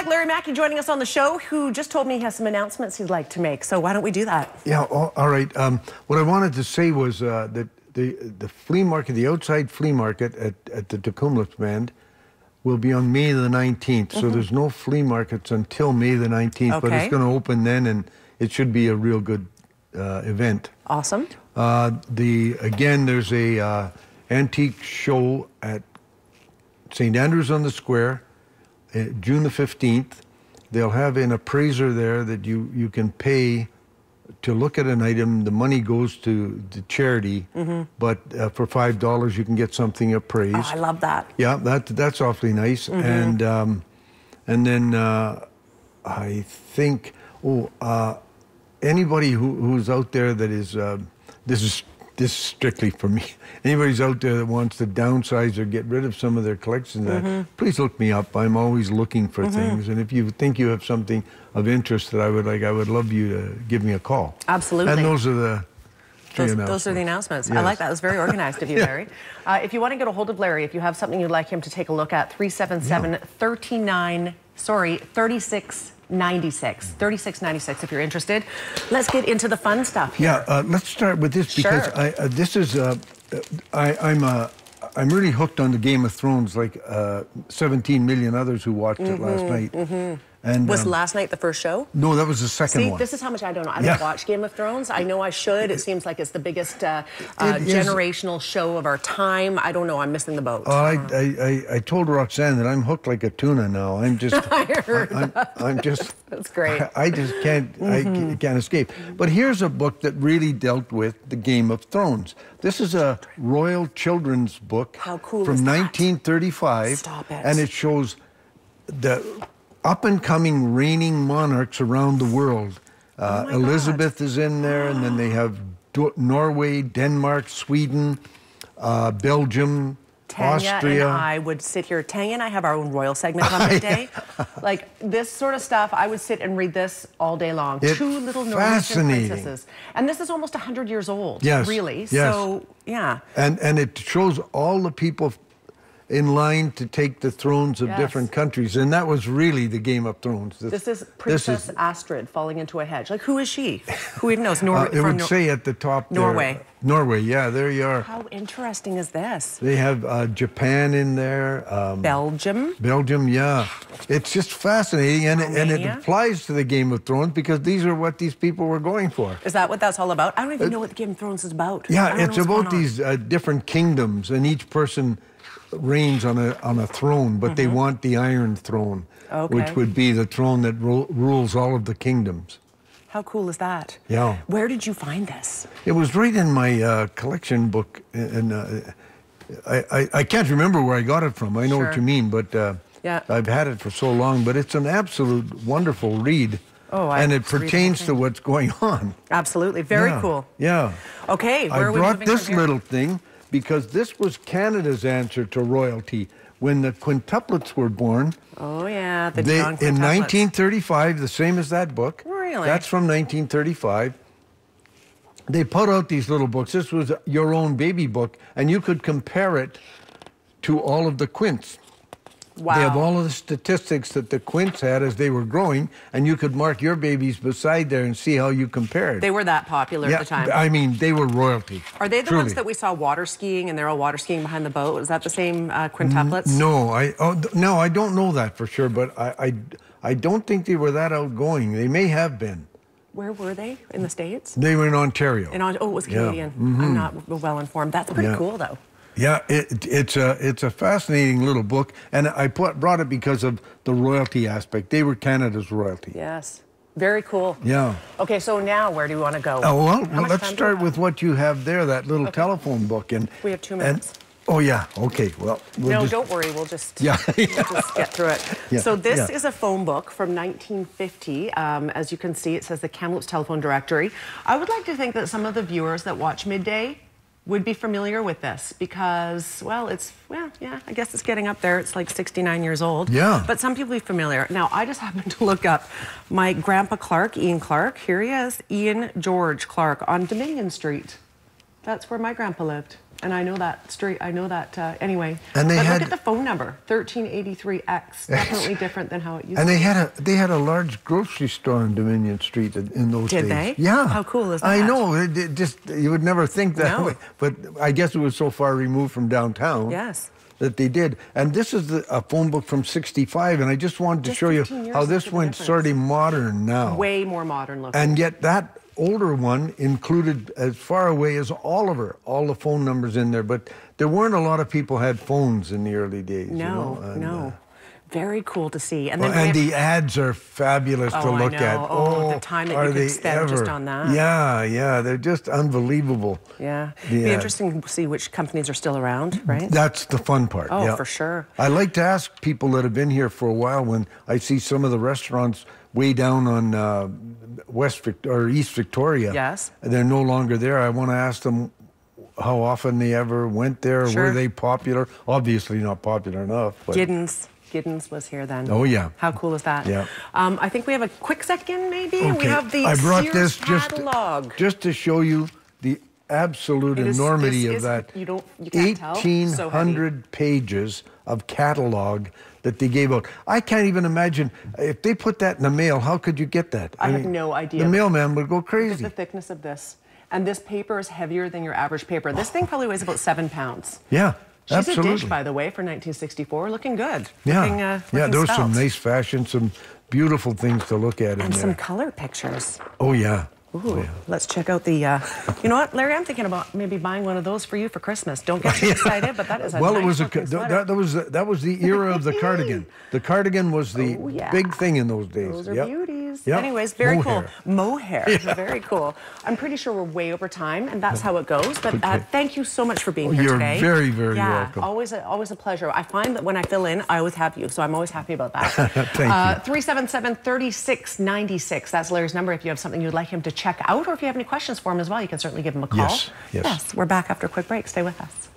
back. Larry Maki joining us on the show, who just told me he has some announcements he'd like to make. So why don't we do that? Yeah, all right. What I wanted to say was that the flea market, the outside flea market at the Tecumseh Band will be on May the 19th. So there's no flea markets until May the 19th, but it's going to open then, and it should be a real good event. Awesome. Again, there's a antique show at St. Andrews on the Square, June the 15th. They'll have an appraiser there that you can pay to look at an item. The money goes to the charity, but for $5 you can get something appraised. Oh, I love that. Yeah, that's awfully nice. And then I think anybody who's out there that is this is strictly for me. Anybody's out there that wants to downsize or get rid of some of their collections, please look me up. I'm always looking for things. And if you think you have something of interest that I would like, I would love you to give me a call. Absolutely. And those are the those are the announcements. Yes. I like that. It was very organized of you, Larry. If you want to get a hold of Larry, if you have something you'd like him to take a look at, 3696 if you're interested. Let's get into the fun stuff here. Yeah, let's start with this because this is I'm really hooked on the Game of Thrones, like 17 million others who watched it last night. And was last night the first show? No, that was the second one. This is how much I don't know. I don't watch Game of Thrones. I know I should. It seems like it's the biggest generational show of our time. I don't know. I'm missing the boat. I told Roxanne that I'm hooked like a tuna now. I'm just. I'm just. That's great. I just can't. I can't escape. But here's a book that really dealt with the Game of Thrones. This is a royal children's book. How cool from is that? 1935. Stop it. And it shows the up-and-coming reigning monarchs around the world. Elizabeth is in there, and then they have Norway, Denmark, Sweden, Belgium, Tanya Austria. and I would sit here. Tanya and I have our own royal segment on Midday. Like this sort of stuff, I would sit and read this all day long. It's Two little Norwegian princesses. And this is almost 100 years old, really. Yes. So, yeah. And it shows all the people in line to take the thrones of different countries, and that was really the Game of Thrones. This is Princess Astrid falling into a hedge. Like, who is she? Who even knows? It would say at the top there, Norway. Norway, yeah, there you are. How interesting is this? They have Japan in there. Belgium. Belgium, yeah. It's just fascinating, and it applies to the Game of Thrones because these are what these people were going for. Is that what that's all about? I don't even know what the Game of Thrones is about. Yeah, it's about these different kingdoms, and each person reigns on a throne, but they want the Iron Throne, which would be the throne that rules all of the kingdoms. How cool is that? Yeah. Where did you find this? It was right in my collection book, and I can't remember where I got it from. I know what you mean, but I've had it for so long. But it's an absolute wonderful read. And it pertains to what's going on. Absolutely. Very cool. Yeah. Okay, where are we moving from here? I brought this little thing because this was Canada's answer to royalty. When the quintuplets were born, the John quintuplets. In 1935, the same as that book. Really? That's from 1935. They put out these little books. This was your own baby book, and you could compare it to all of the quints. Wow. They have all of the statistics that the quints had as they were growing, and you could mark your babies beside there and see how you compared. They were that popular at the time. I mean, they were royalty. Are they the ones that we saw water skiing, and they're all water skiing behind the boat? Is that the same quintuplets? No, I don't know that for sure, but I don't think they were that outgoing. They may have been. Where were they? In the States? They were in Ontario. It was Canadian. I'm not well informed. That's pretty cool, though. Yeah, it's a fascinating little book, and I brought it because of the royalty aspect. They were Canada's royalty. Yes, very cool. Yeah. Okay, so now where do you want to go? Oh, well, let's start with what you have there, that little telephone book. And we have 2 minutes. Oh, yeah, okay, well. No, don't worry, we'll just, we'll just get through it. So this is a phone book from 1950. As you can see, it says the Kamloops Telephone Directory. I would like to think that some of the viewers that watch Midday would be familiar with this because, I guess it's getting up there. It's like 69 years old. Yeah. But some people are familiar. Now, I just happened to look up my grandpa Clark, Ian Clark. Here he is, Ian George Clark on Dominion Street. That's where my grandpa lived. And I know that street. I know that anyway. And they but had, look at the phone number, 1383X. Definitely different than how it used to and be. they had a large grocery store on Dominion Street in those days. Did they? Yeah. How cool is that? I know. It just, you would never think that way. But I guess it was so far removed from downtown. Yes. That they did. And this is a phone book from '65, and I just wanted to show you how this went sort of modern now. Way more modern looking. And yet that older one included as far away as Oliver, all the phone numbers in there, but there weren't a lot of people had phones in the early days. No, you know? And, no. Very cool to see. And then and the ads are fabulous to look at. Oh, the time that you could spend just on that. Yeah, yeah, they're just unbelievable. Yeah. It'd be interesting to see which companies are still around, right? That's the fun part. Oh, yeah. for sure. I like to ask people that have been here for a while, when I see some of the restaurants way down on East Victoria. Yes. They're no longer there. I want to ask them how often they ever went there. Sure. Were they popular? Obviously not popular enough. But Giddens was here then. Oh, yeah. How cool is that? Yeah. I think we have a quick second, maybe. Okay. We have the I brought Sears this catalog. just to show you the absolute enormity of that. You can't tell. 1,800 pages of catalog that they gave out. I can't even imagine if they put that in the mail. How could you get that? I have no idea. The mailman would go crazy. Look at the thickness of this, and this paper is heavier than your average paper. This thing probably weighs about 7 pounds. Yeah. She's absolutely. a dish, by the way, for 1964. Looking good. Yeah, looking there was some nice fashion, some beautiful things to look at in there. And some color pictures. Oh, yeah. Ooh, oh, yeah. Let's check out the, you know what, Larry, I'm thinking about maybe buying one of those for you for Christmas. Don't get too excited, but that is a nice looking sweater. That was the era of the cardigan. The cardigan was the big thing in those days. Those are beauties. Yep. Anyways, very cool. Mohair. Mohair, very cool. I'm pretty sure we're way over time, and that's how it goes. But thank you so much for being here today. You're very, very welcome. Always a pleasure. I find that when I fill in, I always have you, so I'm always happy about that. Thank you. 377-3696. That's Larry's number if you have something you'd like him to check out, or if you have any questions for him as well, you can certainly give him a call. Yes. Yes, we're back after a quick break. Stay with us.